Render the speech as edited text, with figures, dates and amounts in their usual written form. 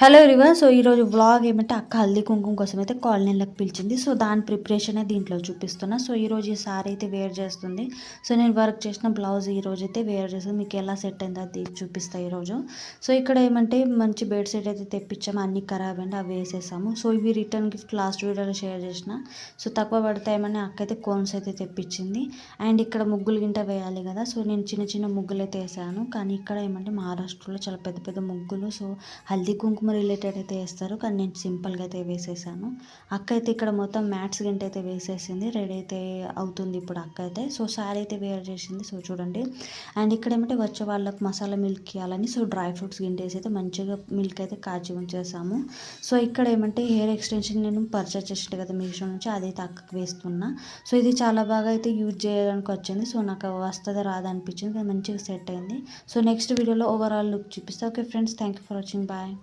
Hello everyone. So ఈరోజు vlog ఏమంటే అక్క హల్దీ కుంకుమ కోసం అయితే కాలనీలకు పిలిచింది. సో దాని ప్రిపరేషన్ దీంట్లో చూపిస్తున్నా. సో ఈరోజు ఈ సారీ అయితే వేర్ చేస్తుంది. సో నేను వర్క్ చేసిన బ్లౌజ్ ఈరోజు అయితే వేర్ చేస్తుంది. మీకు ఎలా సెట్ అయిందో అది చూపిస్తా ఈరోజు. సో ఇక్కడ ఏమంటే మంచి బెడ్ సెట్ అయితే తెప్పించాము. అన్ని ఖరాబ్ అండి, అవి వేసేసాము. సో ఇవి రిటర్న్ గిఫ్ట్ లాస్ట్ వీడియోలో షేర్ చేసిన. సో తక్కువ పడతాయేమని అక్క అయితే కోన్స్ అయితే తెప్పించింది. అండ్ ఇక్కడ ముగ్గులు గింట వేయాలి కదా. సో నేను చిన్న చిన్న ముగ్గులు అయితే వేసాను. కానీ ఇక్కడ ఏమంటే మహారాష్ట్రలో చాలా పెద్ద పెద్ద ముగ్గులు. సో హల్దీ కుంకుమ రిలేటెడ్ అయితే వేస్తారు, కానీ నేను సింపుల్గా అయితే వేసేసాను. అక్క అయితే ఇక్కడ మొత్తం మ్యాట్స్ గింట అయితే వేసేసింది. రెడీ అయితే అవుతుంది ఇప్పుడు అక్క అయితే. సో శారీ అయితే వేర్ చేసింది. సో చూడండి. అండ్ ఇక్కడ ఏమంటే వచ్చే వాళ్ళకి మసాలా మిల్క్ ఇవ్వాలని సో డ్రై ఫ్రూట్స్ గింటేసి అయితే మంచిగా మిల్క్ అయితే కాచి ఉంచేసాము. సో ఇక్కడ ఏమంటే హెయిర్ ఎక్స్టెన్షన్ నేను పర్చేస్ చేసింది కదా మీషో నుంచి, అదైతే అక్కకి వేస్తున్నా. సో ఇది చాలా బాగా అయితే యూజ్ చేయడానికి వచ్చింది. సో నాకు వస్తుంది రాదనిపించింది, మంచిగా సెట్ అయింది. సో నెక్స్ట్ వీడియోలో ఓవరాల్ లుక్ చూపిస్తా. Okay friends, thank you for watching. Bye.